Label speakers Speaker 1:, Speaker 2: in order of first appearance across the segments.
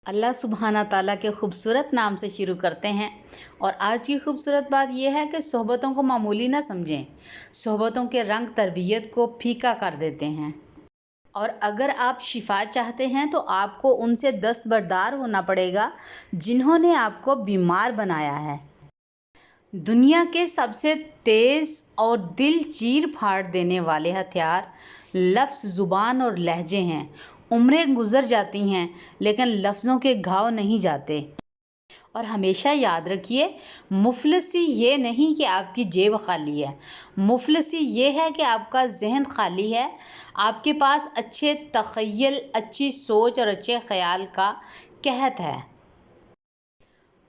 Speaker 1: अल्लाह सुब्हाना ताला के ख़ूबसूरत नाम से शुरू करते हैं। और आज की ख़ूबसूरत बात यह है कि सोहबतों को मामूली ना समझें। सोहबतों के रंग तरबियत को फीका कर देते हैं। और अगर आप शिफा चाहते हैं तो आपको उनसे दस्तबरदार होना पड़ेगा जिन्होंने आपको बीमार बनाया है। दुनिया के सबसे तेज़ और दिल चीर फाड़ देने वाले हथियार लफ्ज़, ज़ुबान और लहजे हैं। उम्रें गुज़र जाती हैं लेकिन लफ्ज़ों के घाव नहीं जाते। और हमेशा याद रखिए, मुफलिसी ये नहीं कि आपकी जेब खाली है, मुफलिसी ये है कि आपका जहन खाली है। आपके पास अच्छे तख़य्युल, अच्छी सोच और अच्छे ख़याल का कहत है।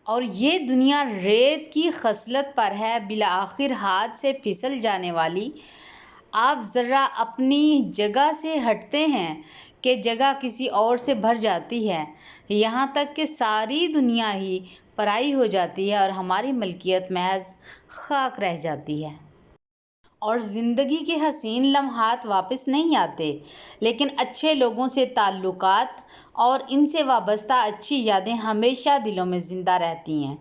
Speaker 1: और ये दुनिया रेत की खसलत पर है, बिला आखिर हाथ से फिसल जाने वाली। आप ज़रा अपनी जगह से हटते हैं कि जगह किसी और से भर जाती है, यहाँ तक कि सारी दुनिया ही पराई हो जाती है और हमारी मलकियत महज खाक रह जाती है। और ज़िंदगी के हसीन लम्हात वापस नहीं आते, लेकिन अच्छे लोगों से ताल्लुकात और इनसे वाबस्ता अच्छी यादें हमेशा दिलों में ज़िंदा रहती हैं।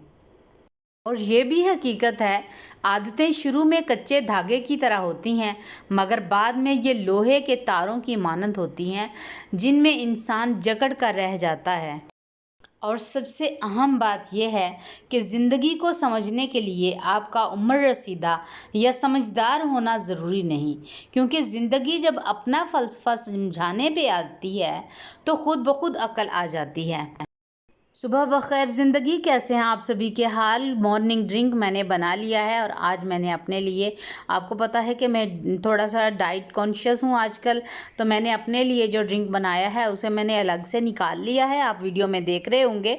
Speaker 1: और ये भी हकीकत है, आदतें शुरू में कच्चे धागे की तरह होती हैं, मगर बाद में ये लोहे के तारों की मानंद होती हैं जिनमें इंसान जकड़ कर रह जाता है। और सबसे अहम बात यह है कि ज़िंदगी को समझने के लिए आपका उम्र रसीदा या समझदार होना ज़रूरी नहीं, क्योंकि ज़िंदगी जब अपना फ़लसफ़ा समझाने पे आती है तो ख़ुद ब खुद अक्ल आ जाती है। सुबह बख़ैर ज़िंदगी, कैसे हैं आप सभी के हाल। मॉर्निंग ड्रिंक मैंने बना लिया है और आज मैंने अपने लिए, आपको पता है कि मैं थोड़ा सा डाइट कॉन्शियस हूँ आजकल, तो मैंने अपने लिए जो ड्रिंक बनाया है उसे मैंने अलग से निकाल लिया है। आप वीडियो में देख रहे होंगे।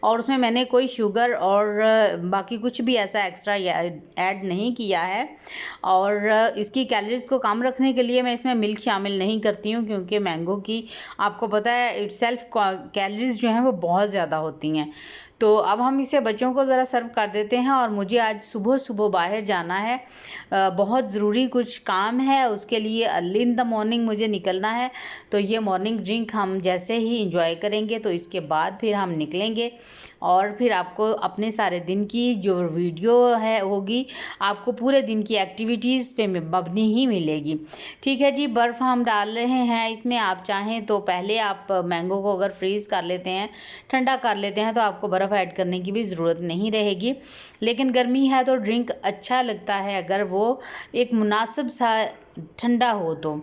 Speaker 1: और उसमें मैंने कोई शुगर और बाकी कुछ भी ऐसा एक्स्ट्रा ऐड नहीं किया है। और इसकी कैलोरीज़ को कम रखने के लिए मैं इसमें मिल्क शामिल नहीं करती हूँ, क्योंकि मैंगो की आपको पता है इटसेल्फ कैलोरीज़ जो हैं वो बहुत ज़्यादा होती हैं। तो अब हम इसे बच्चों को ज़रा सर्व कर देते हैं। और मुझे आज सुबह सुबह बाहर जाना है, बहुत ज़रूरी कुछ काम है, उसके लिए अर्ली इन द मॉर्निंग मुझे निकलना है। तो ये मॉर्निंग ड्रिंक हम जैसे ही इंजॉय करेंगे तो इसके बाद फिर हम निकलेंगे और फिर आपको अपने सारे दिन की जो वीडियो है होगी, आपको पूरे दिन की एक्टिविटीज़ पे मबनी ही मिलेगी। ठीक है जी। बर्फ़ हम डाल रहे हैं इसमें। आप चाहें तो पहले आप मैंगो को अगर फ्रीज़ कर लेते हैं, ठंडा कर लेते हैं, तो आपको बर्फ़ ऐड करने की भी ज़रूरत नहीं रहेगी। लेकिन गर्मी है तो ड्रिंक अच्छा लगता है अगर वो एक मुनासिब सा ठंडा हो तो।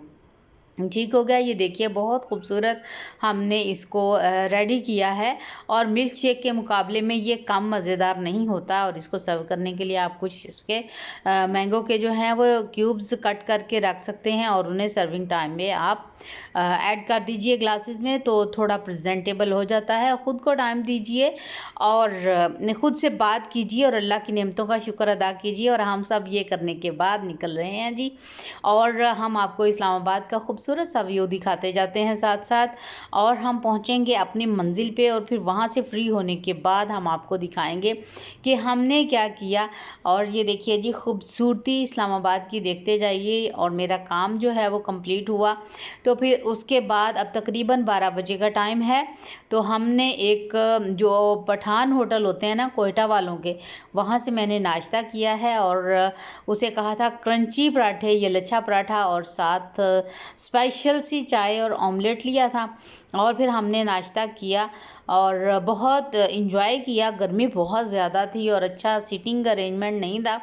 Speaker 1: ठीक हो गया। ये देखिए बहुत खूबसूरत हमने इसको रेडी किया है। और मिल्क शेक के मुकाबले में ये कम मज़ेदार नहीं होता। और इसको सर्व करने के लिए आप कुछ इसके मैंगो के जो हैं वो क्यूब्स कट करके रख सकते हैं और उन्हें सर्विंग टाइम में आप ऐड कर दीजिए ग्लासेस में, तो थोड़ा प्रेजेंटेबल हो जाता है। ख़ुद को टाइम दीजिए और ख़ुद से बात कीजिए और अल्लाह की नेमतों का शुक्र अदा कीजिए। और हम सब ये करने के बाद निकल रहे हैं जी। और हम आपको इस्लामाबाद का खूबसूरत सा व्यू दिखाते जाते हैं साथ साथ। और हम पहुंचेंगे अपनी मंजिल पे और फिर वहां से फ्री होने के बाद हम आपको दिखाएंगे कि हमने क्या किया। और ये देखिए जी, खूबसूरती इस्लामाबाद की देखते जाइए। और मेरा काम जो है वो कंप्लीट हुआ, तो फिर उसके बाद अब तकरीबन 12 बजे का टाइम है। तो हमने एक जो पठान होटल होते हैं ना कोयटा वालों के, वहाँ से मैंने नाश्ता किया है। और उसे कहा था क्रंची पराठे या लच्छा पराठा और साथ स्पेशल सी चाय और ऑमलेट लिया था। और फिर हमने नाश्ता किया और बहुत इन्जॉय किया। गर्मी बहुत ज़्यादा थी और अच्छा सीटिंग अरेंजमेंट नहीं था।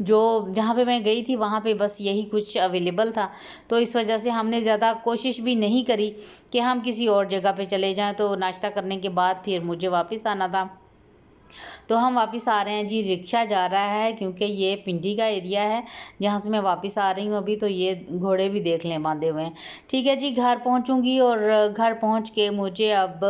Speaker 1: जो जहाँ पे मैं गई थी वहाँ पे बस यही कुछ अवेलेबल था, तो इस वजह से हमने ज़्यादा कोशिश भी नहीं करी कि हम किसी और जगह पे चले जाएं। तो नाश्ता करने के बाद फिर मुझे वापस आना था, तो हम वापस आ रहे हैं जी। रिक्शा जा रहा है क्योंकि ये पिंडी का एरिया है जहाँ से मैं वापस आ रही हूँ अभी। तो ये घोड़े भी देख लें बांधे हुए हैं। ठीक है जी, घर पहुँचूँगी और घर पहुँच के मुझे अब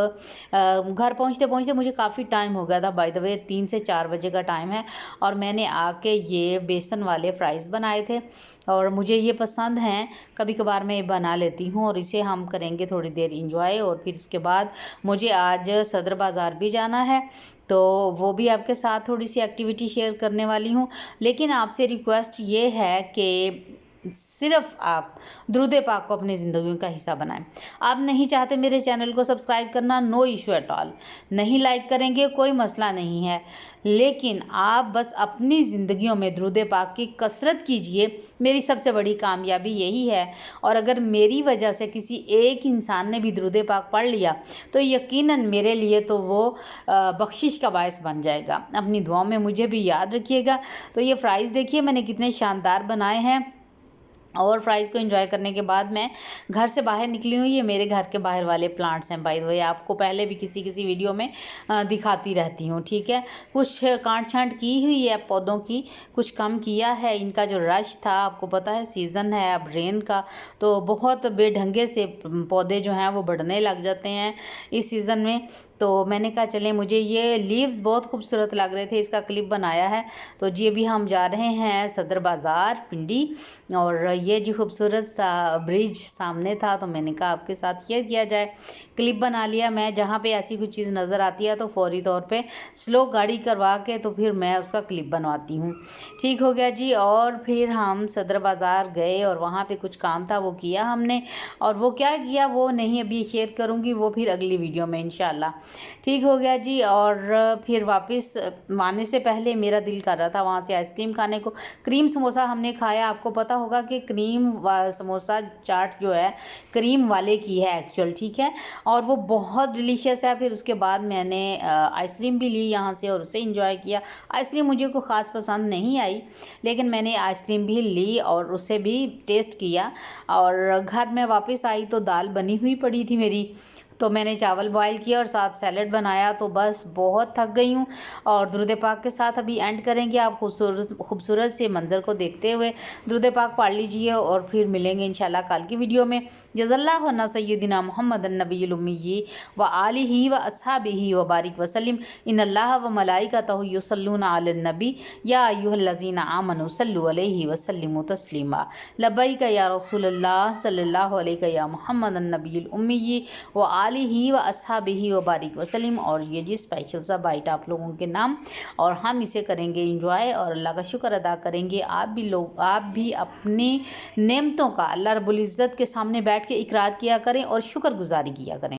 Speaker 1: घर पहुँचते पहुँचते मुझे काफ़ी टाइम हो गया था। बाय द वे 3 से 4 बजे का टाइम है। और मैंने आके ये बेसन वाले फ्राइज़ बनाए थे और मुझे ये पसंद हैं, कभी कभार मैं ये बना लेती हूँ। और इसे हम करेंगे थोड़ी देर इंजॉय। और फिर उसके बाद मुझे आज सदर बाज़ार भी जाना है, तो वो भी आपके साथ थोड़ी सी एक्टिविटी शेयर करने वाली हूँ। लेकिन आपसे रिक्वेस्ट ये है कि सिर्फ आप दुरूद पाक को अपनी ज़िंदगी का हिस्सा बनाएं। आप नहीं चाहते मेरे चैनल को सब्सक्राइब करना, नो इशू एट ऑल, नहीं लाइक करेंगे कोई मसला नहीं है, लेकिन आप बस अपनी ज़िंदगियों में दुरूद पाक की कसरत कीजिए। मेरी सबसे बड़ी कामयाबी यही है। और अगर मेरी वजह से किसी एक इंसान ने भी दुरूद पाक पढ़ लिया तो यकीनन मेरे लिए तो वो बख्शिश का बायस बन जाएगा। अपनी दुआओं में मुझे भी याद रखिएगा। तो ये फ्राइज़ देखिए मैंने कितने शानदार बनाए हैं। और फ्राइज़ को एंजॉय करने के बाद मैं घर से बाहर निकली हूँ। ये मेरे घर के बाहर वाले प्लांट्स हैं बाय द वे, आपको पहले भी किसी वीडियो में दिखाती रहती हूँ, ठीक है। कुछ काट छांट की हुई है पौधों की, कुछ कम किया है। इनका जो रश था, आपको पता है सीज़न है अब रेन का, तो बहुत बेढंगे से पौधे जो हैं वो बढ़ने लग जाते हैं इस सीज़न में। तो मैंने कहा चलें, मुझे ये लीव्स बहुत खूबसूरत लग रहे थे, इसका क्लिप बनाया है। तो जी अभी हम जा रहे हैं सदर बाज़ार पिंडी, और ये जो खूबसूरत सा ब्रिज सामने था तो मैंने कहा आपके साथ शेयर किया जाए। क्लिप बना लिया। मैं जहाँ पे ऐसी कुछ चीज़ नज़र आती है तो फौरी तौर पे स्लो गाड़ी करवा के तो फिर मैं उसका क्लिप बनवाती हूँ। ठीक हो गया जी। और फिर हम सदर बाज़ार गए और वहाँ पे कुछ काम था वो किया हमने, और वो क्या किया वो नहीं अभी शेयर करूँगी, वो फिर अगली वीडियो में इंशाल्लाह। ठीक हो गया जी। और फिर वापस आने से पहले मेरा दिल कर रहा था वहाँ से आइसक्रीम खाने को। क्रीम समोसा हमने खाया। आपको पता होगा कि क्रीम समोसा चाट जो है क्रीम वाले की है एक्चुअल, ठीक है, और वो बहुत डिलीशियस है। फिर उसके बाद मैंने आइसक्रीम भी ली यहाँ से और उसे इंजॉय किया। आइसक्रीम मुझे को ख़ास पसंद नहीं आई, लेकिन मैंने आइसक्रीम भी ली और उसे भी टेस्ट किया। और घर में वापस आई तो दाल बनी हुई पड़ी थी मेरी, तो मैंने चावल बॉयल किया और साथ सैलड बनाया। तो बस बहुत थक गई हूँ। और दुरूद पाक के साथ अभी एंड करेंगे। आप खूबसूरत से मंज़र को देखते हुए दुरूद पाक पढ़ लीजिए और फिर मिलेंगे इंशाल्लाह कल की वीडियो में। जज़ल्लाहु अन्ना सय्यदिना मुहम्मदन नबियुल उम्मी व आलिही व अस्हाबिही व बारिक वसल्लिम इन्नल्लाह व मलाइकतहु युसल्लूना अलन नबी या अय्युहल्लज़ीना आमनु सल्लु अलैहि व सल्लिमु तस्लीमा। लब्बैक या रसूलल्लाह सल्लल्लाहु अलैहि या मुहम्मदन नबियुल उम्मी व आलिही व अस्हाबिही व बारिक वसल्लम। और ये जी स्पेशल सा बाइट आप लोगों के नाम, और हम इसे करेंगे एंजॉय और अल्लाह का शुक्र अदा करेंगे। आप भी अपनी नेमतों का अल्लाह रब्बुल इज़्ज़त के सामने बैठ के इकरार किया करें और शुक्रगुजारी किया करें।